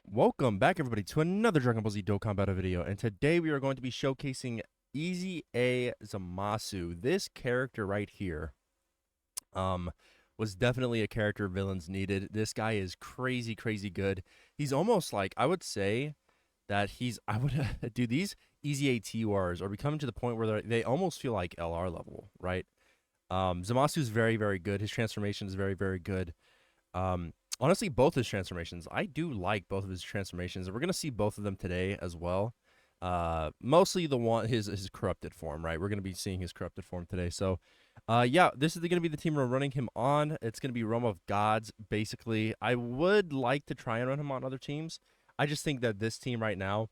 Welcome back, everybody, to another Dragon Ball Z Dokkan Battle video, and today we are going to be showcasing EZA ZAMASU. This character right here, was definitely a character villains needed. This guy is crazy, crazy good. He's almost like, I would say that dude, these EZA TURs are becoming to the point where they almost feel like LR level, right? ZAMASU is very, very good. His transformation is very, very good. Honestly, both his transformations. I do like both of his transformations, and we're gonna see both of them today as well. Mostly the one his corrupted form, right? We're gonna be seeing his corrupted form today. So, yeah, this is gonna be the team we're running him on. It's gonna be Realm of Gods, basically. I would like to try and run him on other teams. I just think that this team right now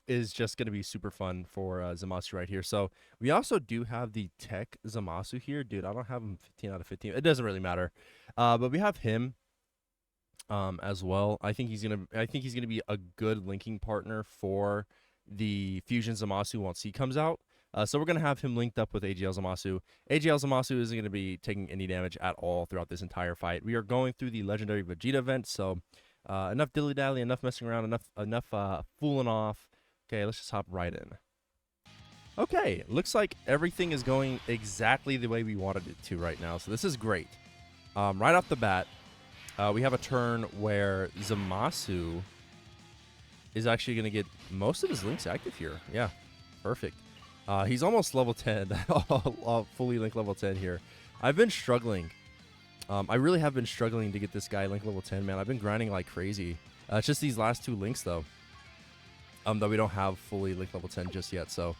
is just gonna be super fun for ZAMASU right here. So we also do have the Tech ZAMASU here, dude. I don't have him 15 out of 15. It doesn't really matter, but we have him as well. I think he's gonna be a good linking partner for the Fusion ZAMASU once he comes out. So we're gonna have him linked up with AGL ZAMASU. AGL ZAMASU isn't gonna be taking any damage at all throughout this entire fight. We are going through the Legendary Vegeta event, so enough dilly dally, enough messing around, enough fooling off. Okay, let's just hop right in. Okay, looks like everything is going exactly the way we wanted it to right now, so this is great. Right off the bat, we have a turn where ZAMASU is actually going to get most of his links active here. Yeah, perfect. He's almost level 10, fully linked level 10 here. I've been struggling. I really have been struggling to get this guy linked level 10, man. I've been grinding like crazy. It's just these last two links, though, that we don't have fully linked level 10 just yet. So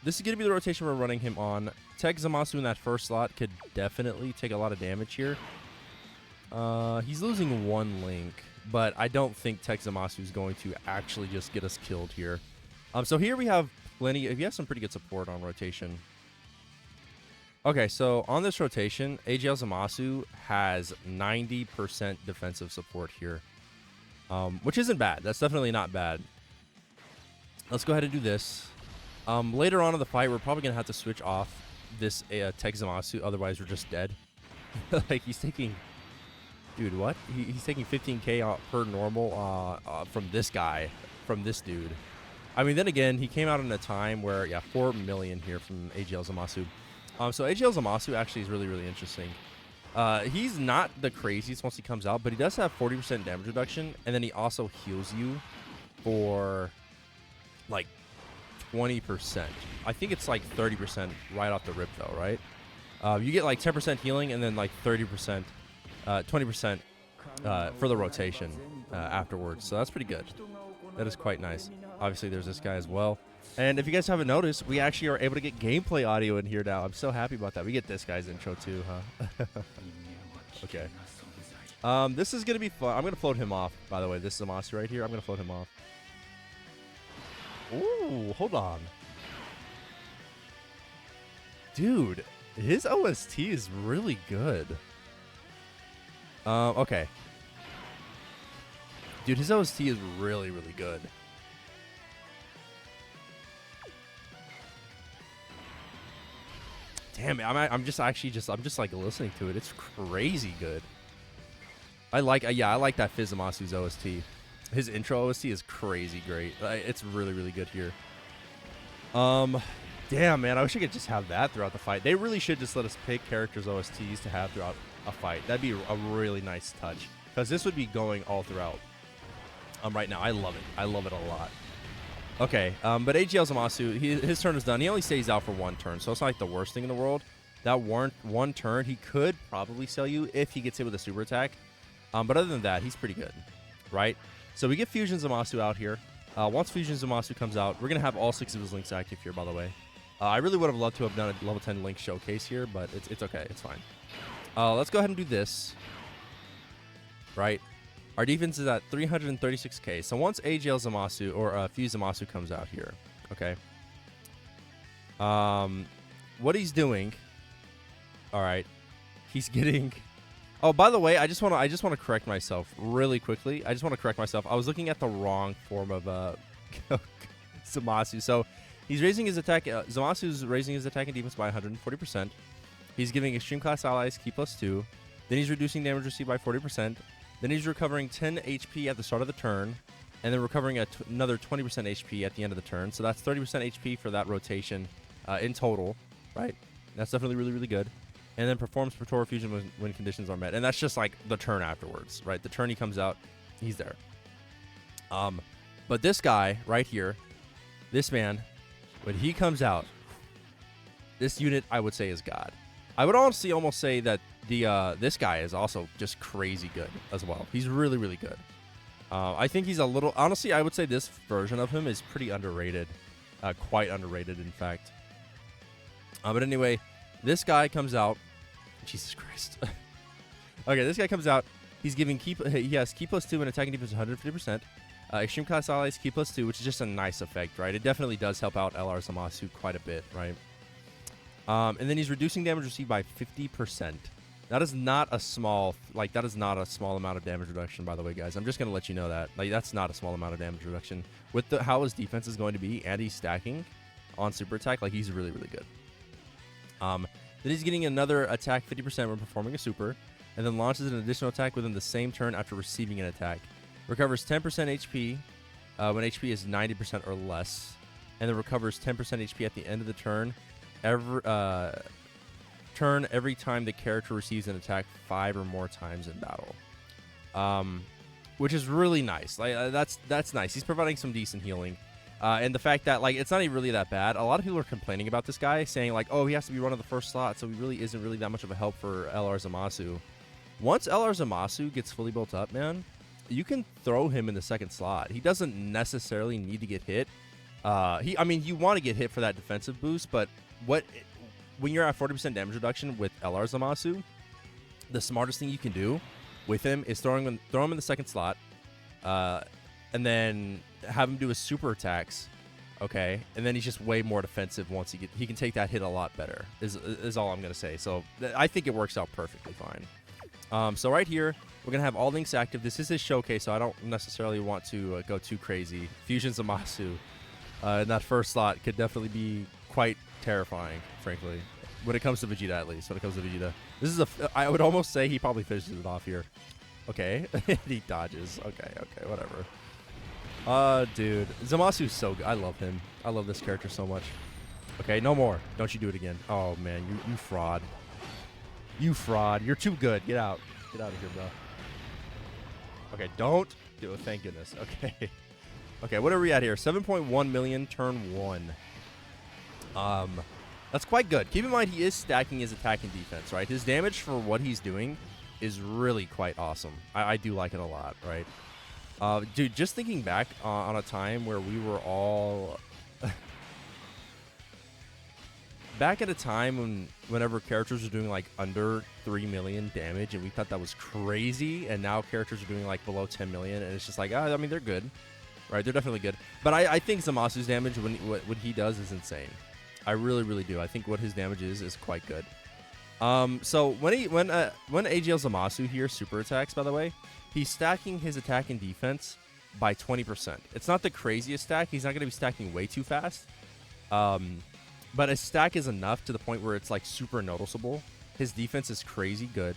this is going to be the rotation we're running him on. Tech ZAMASU in that first slot could definitely take a lot of damage here. He's losing one link, but I don't think Tech ZAMASU is going to actually just get us killed here. So here we have plenty. He has some pretty good support on rotation. Okay, so on this rotation, AGL ZAMASU has 90% defensive support here, which isn't bad. That's definitely not bad. Let's go ahead and do this. Later on in the fight, we're probably gonna have to switch off this Tech ZAMASU, otherwise we're just dead. Like, he's taking. Dude, what? He's taking 15k per normal from this guy, from this dude. I mean, then again, he came out in a time where, yeah, 4 million here from AGL ZAMASU. So AGL ZAMASU actually is really, really interesting. He's not the craziest once he comes out, but he does have 40% damage reduction, and then he also heals you for, like, 20%. I think it's like 30% right off the rip, though, right? You get, like, 10% healing, and then, like, 30%. 20% for the rotation afterwards. So that's pretty good. That is quite nice. Obviously, there's this guy as well. And if you guys haven't noticed, we actually are able to get gameplay audio in here now. I'm so happy about that. We get this guy's intro too, huh? Okay. This is going to be fun. I'm going to float him off, by the way. This is ZAMASU right here. I'm going to float him off. Ooh, hold on. Dude, his OST is really good. Okay. Dude, his OST is really, really good. Damn it, I'm just like listening to it. It's crazy good. I like that Fizz ZAMASU's OST. His intro OST is crazy great. It's really, really good here. Damn, man, I wish I could just have that throughout the fight. They really should just let us pick characters' OSTs to have throughout a fight. That'd be a really nice touch, because this would be going all throughout. Right now, I love it. I love it a lot. Okay, but AGL ZAMASU, his turn is done. He only stays out for one turn, so it's not like the worst thing in the world. That one turn, he could probably sell you if he gets hit with a super attack. But other than that, he's pretty good, right? So we get Fusion ZAMASU out here. Once Fusion ZAMASU comes out, we're gonna have all 6 of his links active here, by the way. I really would have loved to have done a level 10 link showcase here, but it's okay. It's fine. Let's go ahead and do this. Right? Our defense is at 336k. So once AGL ZAMASU or Fuse ZAMASU comes out here, okay? What he's doing, all right, he's getting. Oh, by the way, I just want to correct myself really quickly. I just want to correct myself. I was looking at the wrong form of ZAMASU. So he's raising his attack. ZAMASU's raising his attack and defense by 140%. He's giving extreme class allies key +2. Then he's reducing damage received by 40%. Then he's recovering 10 HP at the start of the turn, and then recovering another 20% HP at the end of the turn. So that's 30% HP for that rotation in total, right? That's definitely really, really good. And then performs Protoro Fusion when conditions are met. And that's just like the turn afterwards, right? The turn he comes out, he's there. But this guy right here, this man, when he comes out, this unit I would say is God. I would honestly almost say that this guy is also just crazy good as well. He's really, really good. I think he's a little... Honestly, I would say this version of him is pretty underrated. Quite underrated, in fact. But anyway, this guy comes out... Jesus Christ. Okay, this guy comes out. He's giving he has key +2 and attacking defense 150%. Extreme class allies key +2, which is just a nice effect, right? It definitely does help out LR ZAMASU quite a bit, right? And then he's reducing damage received by 50%. That is not a small, that is not a small amount of damage reduction, by the way, guys. I'm just going to let you know that. That's not a small amount of damage reduction. With how his defense is going to be, and he's stacking on super attack, he's really, really good. Then he's getting another attack 50% when performing a super, and then launches an additional attack within the same turn after receiving an attack. Recovers 10% HP when HP is 90% or less, and then recovers 10% HP at the end of the turn. Every time the character receives an attack 5 or more times in battle, which is really nice. That's nice. He's providing some decent healing, and the fact that it's not even really that bad. A lot of people are complaining about this guy, saying oh, he has to be running the first slot, so he really isn't really that much of a help for LR ZAMASU. Once LR ZAMASU gets fully built up, man, you can throw him in the second slot. He doesn't necessarily need to get hit. I mean, you want to get hit for that defensive boost, but when you're at 40% damage reduction with LR ZAMASU, the smartest thing you can do with him is throw him in the second slot, and then have him do his super attacks, okay? And then he's just way more defensive once he can take that hit a lot better, is all I'm going to say. So I think it works out perfectly fine. So right here, we're going to have all links active. This is his showcase, so I don't necessarily want to go too crazy. Fusion ZAMASU in that first slot could definitely be quite terrifying, frankly, when it comes to Vegeta, at least. When it comes to Vegeta, this is I would almost say he probably finishes it off here. Okay. He dodges. Okay, whatever. Dude, ZAMASU's so good. I love him. I love this character so much. Okay, no more. Don't you do it again. Oh man, you fraud. You fraud. You're too good. Get out. Get out of here, bro. Okay, don't do it. Thank goodness. Okay. Okay, what are we at here? 7.1 million turn 1. That's quite good. Keep in mind he is stacking his attack and defense, right? His damage for what he's doing is really quite awesome. I do like it a lot, right? Dude, just thinking back on a time where we were all... back at a time whenever characters were doing under 3 million damage, and we thought that was crazy, and now characters are doing below 10 million, and it's just I mean, they're good, right? They're definitely good. But I think ZAMASU's damage when he does is insane. I really, really do. I think what his damage is quite good. So when AGL ZAMASU here super attacks, by the way, he's stacking his attack and defense by 20%. It's not the craziest stack. He's not going to be stacking way too fast. But a stack is enough to the point where it's super noticeable. His defense is crazy good.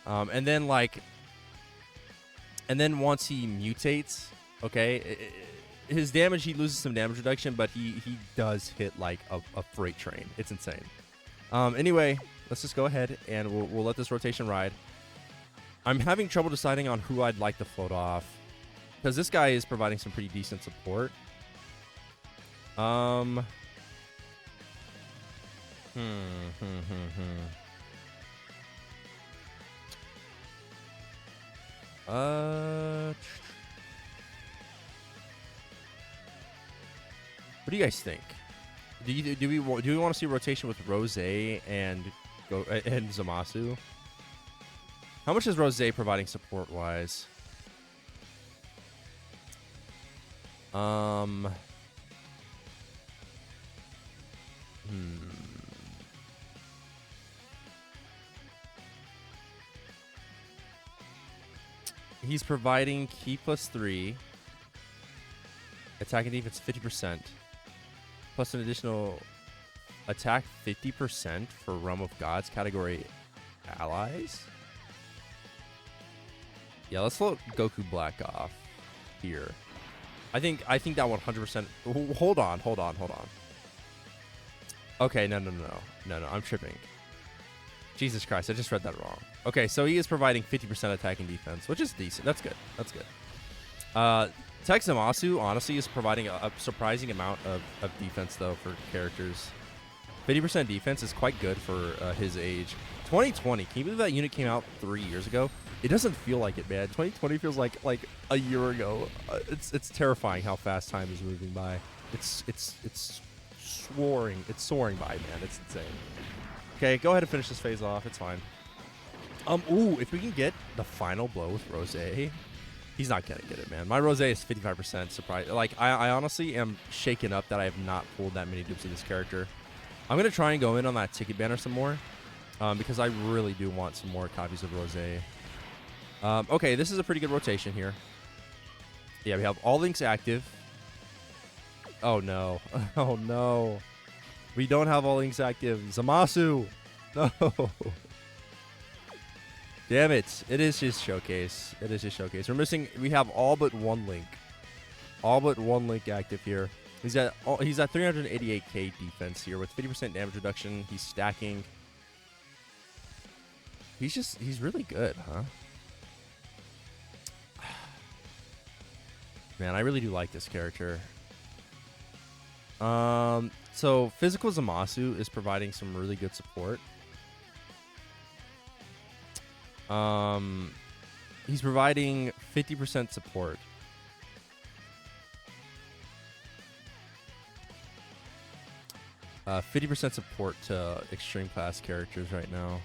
And then once he mutates, okay, his damage, he loses some damage reduction, but he does hit a freight train. It's insane. Anyway, let's just go ahead and we'll let this rotation ride. I'm having trouble deciding on who I'd like to float off, because this guy is providing some pretty decent support. What do you guys think? Do we want to see rotation with Rose and ZAMASU? How much is Rose providing support wise? He's providing key +3, attack and defense 50%, plus an additional attack 50% for Realm of Gods category allies. Yeah, let's float Goku Black off here. I think that 100%. Hold on. Okay, no. I'm tripping. Jesus Christ, I just read that wrong. Okay, so he is providing 50% attacking defense, which is decent. That's good. Tech ZAMASU, honestly, is providing a surprising amount of defense, though, for characters. 50% defense is quite good for his age. 2020, can you believe that unit came out 3 years ago? It doesn't feel like it, man. 2020 feels like a year ago. It's terrifying how fast time is moving by. It's soaring by, man. It's insane. Okay, go ahead and finish this phase off. It's fine. Ooh, if we can get the final blow with Rose, he's not gonna get it, man. My Rose is 55% surprise. Like, I honestly am shaken up that I have not pulled that many dupes of this character. I'm gonna try and go in on that ticket banner some more, because I really do want some more copies of Rose. Okay, this is a pretty good rotation here. Yeah, we have all links active. Oh no. Oh no. We don't have all links active. ZAMASU. No. Damn it. It is his showcase. We're missing. We have all but one link. All but one link active here. He's at 388k defense here with 50% damage reduction. He's stacking. He's really good, huh? Man, I really do like this character. So physical ZAMASU is providing some really good support. He's providing 50% support. Uh, 50% support to extreme class characters right now.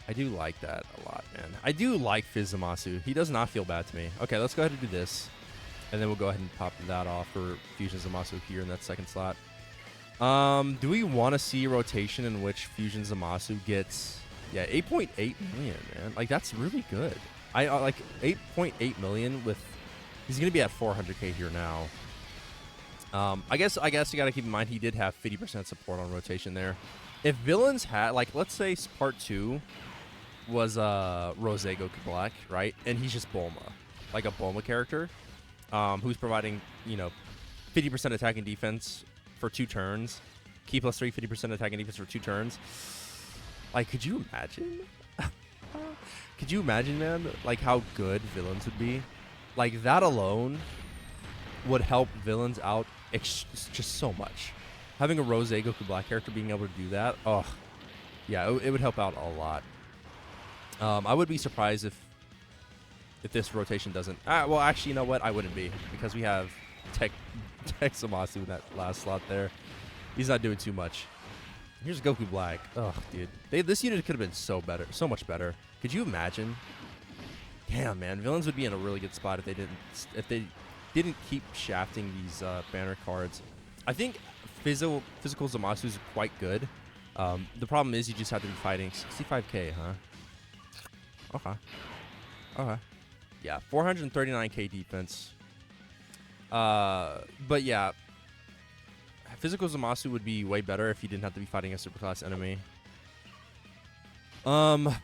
I do like that a lot, man. I do like Fizz ZAMASU. He does not feel bad to me. Okay, let's go ahead and do this. And then we'll go ahead and pop that off for Fusion ZAMASU here in that second slot. Do we want to see a rotation in which Fusion ZAMASU gets... Yeah, 8.8 million, man. Like, that's really good. I like 8.8 million with... He's going to be at 400k here now. I guess you got to keep in mind he did have 50% support on rotation there. If villains had... Like, let's say part 2 was Rose Goku Black, right? And he's just Bulma. Like a Bulma character. Who's providing, 50% attacking defense for 2 turns. Key plus 3, 50% attacking defense for 2 turns. Like, could you imagine? Could you imagine, man, like how good villains would be? Like, that alone would help villains out just so much. Having a Rose Goku Black character being able to do that, oh, yeah, it would help out a lot. I would be surprised if this rotation doesn't... well, actually, you know what? I wouldn't be, because we have Tech ZAMASU in that last slot there. He's not doing too much. Here's Goku Black. Oh, dude. This unit could have been so much better. Could you imagine? Damn, man. Villains would be in a really good spot if they didn't keep shafting these banner cards. I think physical ZAMASU is quite good. The problem is you just have to be fighting 65k, huh? Okay. Yeah, 439k defense. But yeah, physical ZAMASU would be way better if you didn't have to be fighting a superclass enemy. All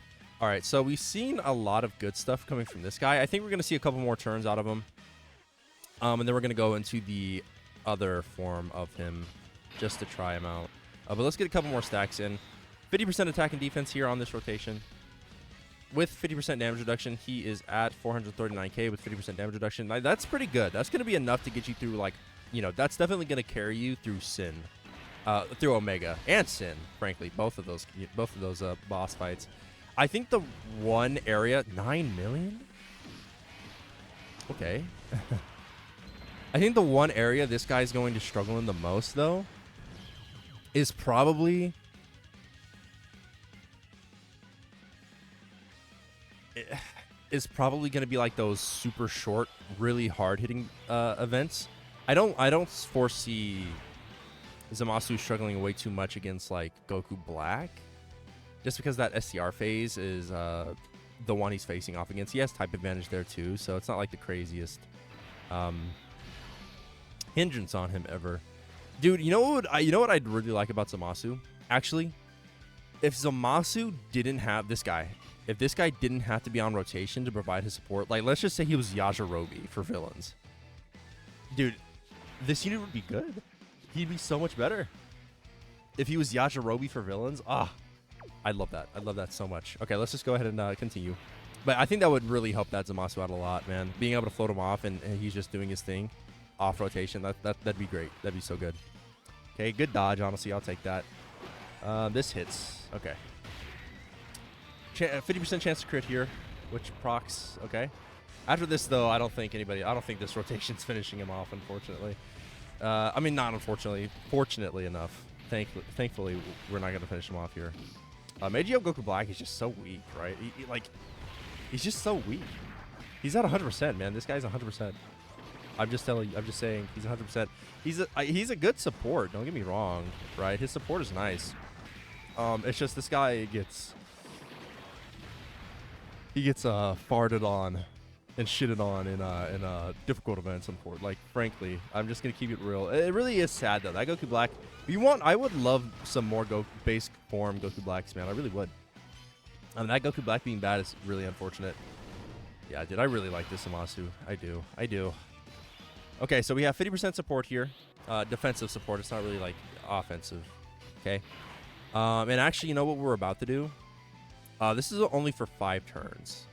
right, so we've seen a lot of good stuff coming from this guy. I think we're gonna see a couple more turns out of him. And then we're gonna go into the other form of him just to try him out. But let's get a couple more stacks in. 50% attack and defense here on this rotation. With 50% damage reduction, he is at 439k with 50% damage reduction. That's pretty good. That's going to be enough to get you through, like, that's definitely going to carry you through Sin. Through Omega and Sin, frankly. Both of those boss fights. I think the one area... 9 million? Okay. I think the one area this guy's going to struggle in the most, though, is probably... is probably going to be like those super short, really hard-hitting events. I don't foresee ZAMASU struggling way too much against like Goku Black, just because that SCR phase is the one he's facing off against. He has type advantage there too, so it's not like the craziest hindrance on him ever. Dude, you know what I'd really like about ZAMASU? Actually, if Zamasu didn't have this guy, if this guy didn't have to be on rotation to provide his support, like let's just say he was Yajirobe for villains, dude, this unit would be good. He'd be so much better if he was Yajirobe for villains. I love that. I love that so much. Okay, let's just go ahead and continue. But I think that would really help that Zamasu out a lot, man. Being able to float him off and he's just doing his thing off rotation, that'd be great. That'd be so good. Okay, good dodge, honestly. I'll take that. This hits. Okay. 50% chance to crit here, which procs. Okay. After this, though, I don't think this rotation's finishing him off, unfortunately. I mean, not unfortunately. Fortunately enough. Thankfully, we're not going to finish him off here. AGL Goku Black is just so weak, right? He's just so weak. He's at 100%, man. This guy's 100%. I'm just saying, he's 100%. He's a good support. Don't get me wrong, right? His support is nice. It's just this guy gets farted on and shitted on in difficult events. Like, frankly, I'm just gonna keep it real. It really is sad though. That Goku Black. I would love some more base form Goku Blacks, man. I really would. That Goku Black being bad is really unfortunate. Yeah, dude, I really like this Zamasu. I do. Okay, so we have 50% support here. Defensive support. It's not really like offensive. Okay. And actually, you know what we're about to do? This is only for 5 turns.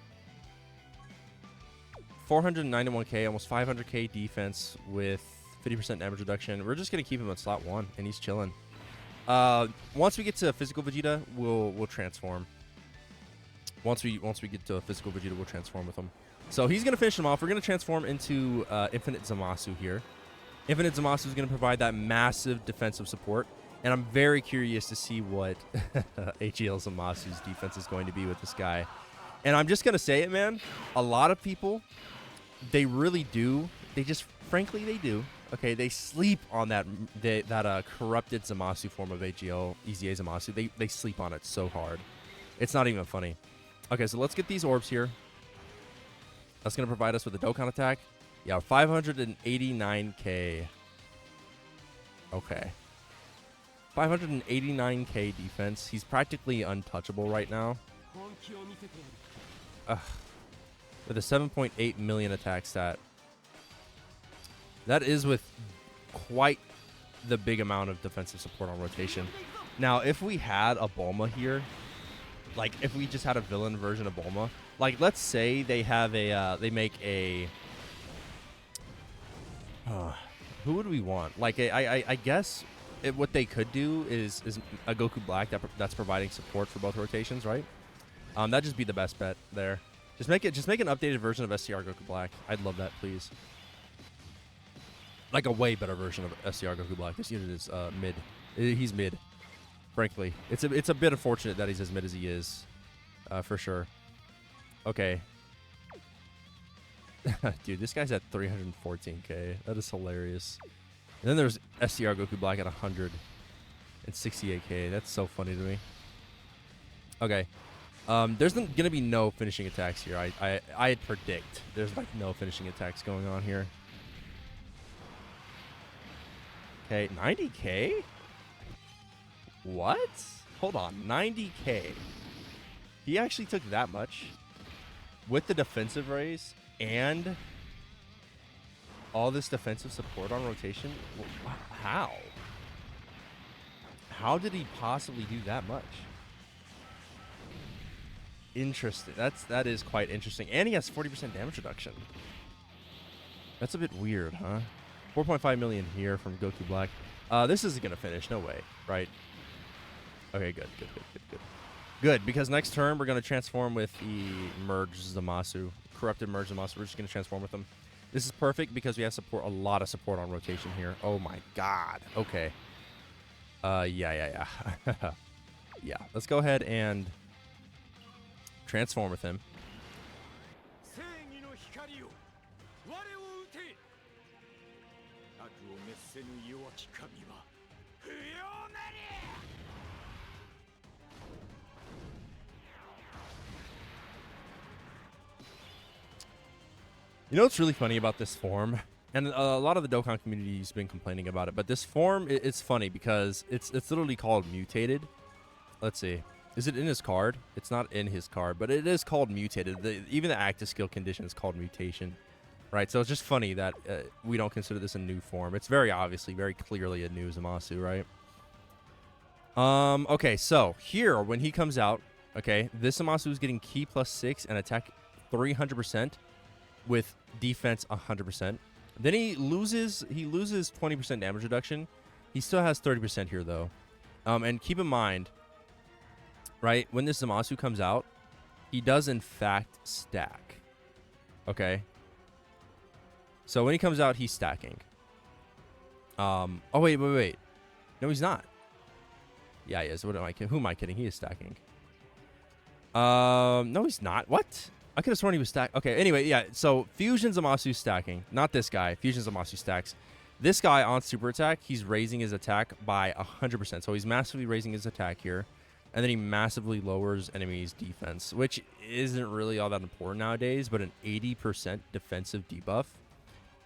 491k, almost 500k defense with 50% damage reduction. We're just gonna keep him at slot 1, and he's chilling. Once we get to physical Vegeta, we'll transform. Once we get to a physical Vegeta, we'll transform with him. So he's gonna finish him off. We're gonna transform into Infinite Zamasu here. Infinite Zamasu is gonna provide that massive defensive support, and I'm very curious to see what AGL Zamasu's defense is going to be with this guy. And I'm just gonna say it, man. A lot of people, they really do. Frankly, they do. Okay, they sleep on that corrupted Zamasu form of AGL, EZA Zamasu. They sleep on it so hard. It's not even funny. Okay, so let's get these orbs here. That's going to provide us with a Dokkan attack. Yeah, 589k. Okay. 589k defense. He's practically untouchable right now. With a 7.8 million attack stat. That is with quite the big amount of defensive support on rotation. Now, if we had a Bulma here, like if we just had a villain version of Bulma, like let's say they have they make a, who would we want? Like I guess what they could do is a Goku Black that's providing support for both rotations, right? That'd just be the best bet there. Just make an updated version of SCR Goku Black. I'd love that, please. Like a way better version of SCR Goku Black. This unit is mid. He's mid. Frankly, it's a bit unfortunate that he's as mid as he is, for sure. Okay. Dude, this guy's at 314k. That is hilarious. And then there's SCR Goku Black at 168k. That's so funny to me. Okay. There's gonna be no finishing attacks here. I predict there's like no finishing attacks going on here. Okay, 90k? What? Hold on, 90k. He actually took that much with the defensive raise and all this defensive support on rotation. How? How did he possibly do that much? Interesting. That is quite interesting. And he has 40% damage reduction. That's a bit weird, huh? 4.5 million here from Goku Black. This isn't gonna finish. No way, right? Okay, good. Good, because next turn we're gonna transform with the Merge Zamasu, corrupted Merge Zamasu. We're just gonna transform with them. This is perfect because we have support, a lot of support on rotation here. Oh my god. Okay. Yeah. Yeah. Let's go ahead and transform with him. You know what's really funny about this form? And a lot of the Dokkan community has been complaining about it, but this form, it's funny because it's literally called mutated. Let's see. Is it in his card? It's not in his card, but it is called mutated. Even the active skill condition is called mutation, right? So it's just funny that we don't consider this a new form. It's very obviously, very clearly a new Zamasu, right? Okay, so here, when he comes out, okay, this Zamasu is getting ki +6 and attack 300% with defense 100%. Then he loses 20% damage reduction. He still has 30% here, though. And keep in mind, right, when this Zamasu comes out, he does, in fact, stack. Okay? So when he comes out, he's stacking. Oh, wait. No, he's not. Yeah, he is. Who am I kidding? He is stacking. No, he's not. What? I could have sworn he was stacked. Okay, anyway, yeah. So Fusion Zamasu stacking. Not this guy. Fusion Zamasu stacks. This guy on super attack, he's raising his attack by 100%. So he's massively raising his attack here. And then he massively lowers enemies' defense, which isn't really all that important nowadays, but an 80% defensive debuff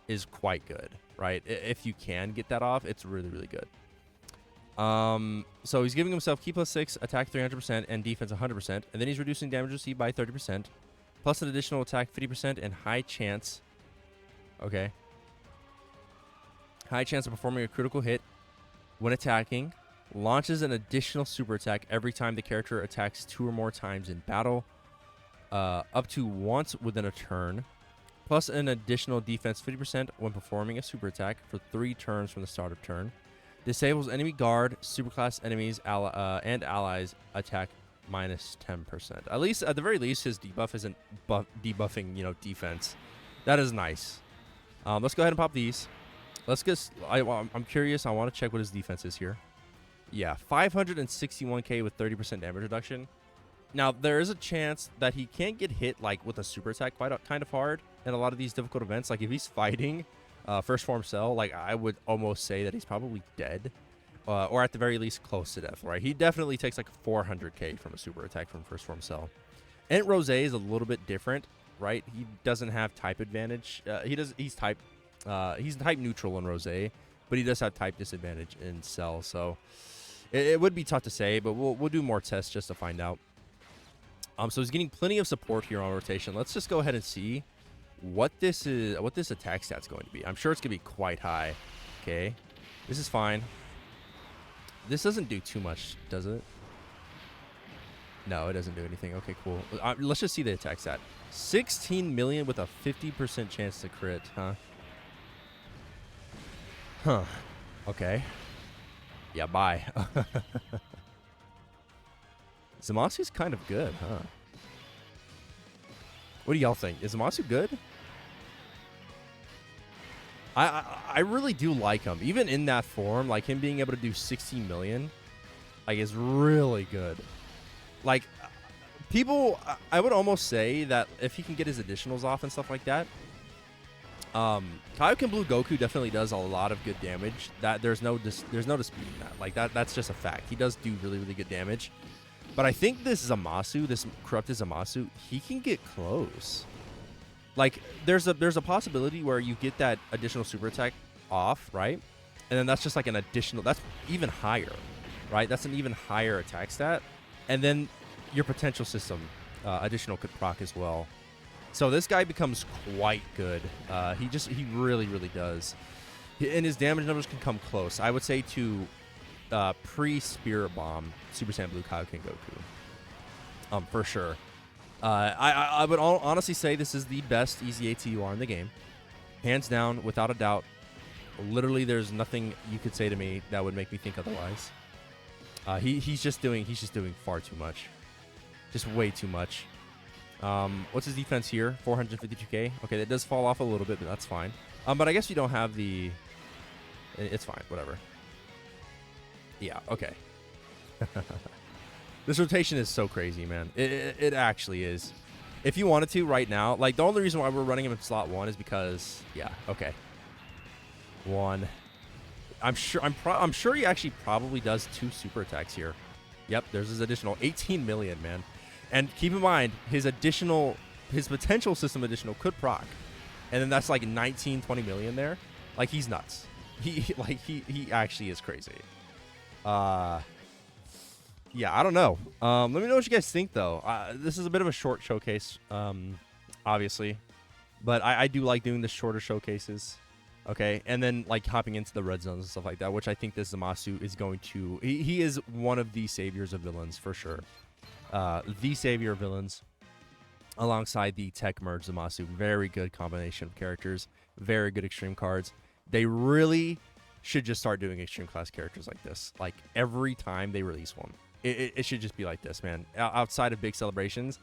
is quite good, right? If you can get that off, it's really, really good. So he's giving himself ki +6, attack 300%, and defense 100%. And then he's reducing damage received by 30%, plus an additional attack 50% and high chance. Okay. High chance of performing a critical hit when attacking. Launches an additional super attack every time the character attacks 2 or more times in battle, up to once within a turn, plus an additional defense 50% when performing a super attack for 3 turns from the start of turn. Disables enemy guard, superclass enemies, and allies attack minus 10%. At least, at the very least, his debuff isn't debuffing, defense. That is nice. Let's go ahead and pop these. Let's get. I'm curious. I want to check what his defense is here. Yeah, 561k with 30% damage reduction. Now, there is a chance that he can't get hit like with a super attack kind of hard in a lot of these difficult events. Like if he's fighting first form cell, like I would almost say that he's probably dead, or at the very least close to death. Right? He definitely takes like 400k from a super attack from first form cell. And Rose is a little bit different, right? He doesn't have type advantage. He's type neutral in Rose, but he does have type disadvantage in Cell. So it would be tough to say, but we'll do more tests just to find out. So he's getting plenty of support here on rotation. Let's just go ahead and see what this attack stat's going to be. I'm sure it's gonna be quite high. Okay, this is fine. This doesn't do too much, does it? No, it doesn't do anything. Okay, cool. Let's just see the attack stat. 16 million with a 50% chance to crit, huh? Huh. Okay. Yeah, bye. Zamasu's kind of good, huh? What do y'all think? Is Zamasu good? I really do like him. Even in that form, like him being able to do 16 million, like is really good. Like people, I would almost say that if he can get his additionals off and stuff like that, Kaioken Blue Goku definitely does a lot of good damage. That there's no disputing that. Like that's just a fact. He does do really, really good damage. But I think this Zamasu, this corrupted Zamasu, he can get close. Like there's a possibility where you get that additional super attack off, right? And then that's just like an additional, that's even higher, right? That's an even higher attack stat. And then your potential system additional could proc as well. So this guy becomes quite good. He really, really does. And his damage numbers can come close. I would say to pre-Spirit Bomb Super Saiyan Blue Kaioken Goku. For sure. I would honestly say this is the best EZA TUR in the game. Hands down, without a doubt. Literally, there's nothing you could say to me that would make me think otherwise. He's just doing far too much. Just way too much. What's his defense here? 452k. Okay, that does fall off a little bit, but that's fine. But I guess you don't have the... It's fine, whatever. Yeah, okay. This rotation is so crazy, man. It actually is. If you wanted to right now, like the only reason why we're running him in slot 1 is because, yeah, okay. 1. I'm sure he actually probably does 2 super attacks here. Yep, there's his additional 18 million, man. And keep in mind, his potential system additional could proc. And then that's like 19, 20 million there. Like, he's nuts. He actually is crazy. yeah, I don't know. Let me know what you guys think, though. This is a bit of a short showcase, obviously. But I do like doing the shorter showcases. Okay, and then like hopping into the red zones and stuff like that, which I think this ZAMASU is going to... He is one of the saviors of villains, for sure. The savior of villains, alongside the tech merge ZAMASU. Very good combination of characters. Very good extreme cards. They really should just start doing extreme class characters like this. Like, every time they release one. It should just be like this, man. Outside of big celebrations,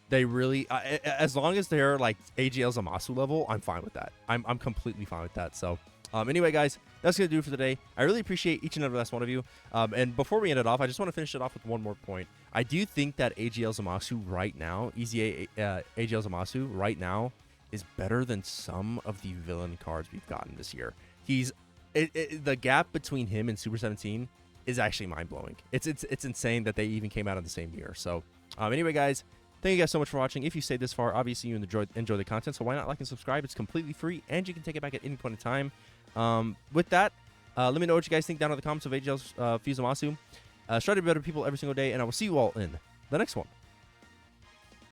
they really... as long as they're, like, AGL ZAMASU level, I'm fine with that. I'm completely fine with that. So, anyway, guys, that's going to do it for today. I really appreciate each and every last one of you. And before we end it off, I just want to finish it off with one more point. I do think that AGL ZAMASU right now, EZA AGL ZAMASU right now, is better than some of the villain cards we've gotten this year. The gap between him and Super 17 is actually mind-blowing. It's insane that they even came out in the same year. So, anyway, guys, thank you guys so much for watching. If you stayed this far, obviously you enjoy the content, so why not like and subscribe? It's completely free, and you can take it back at any point in time. With that, let me know what you guys think down in the comments of AGL's ZAMASU. Try to be better people every single day, and I will see you all in the next one.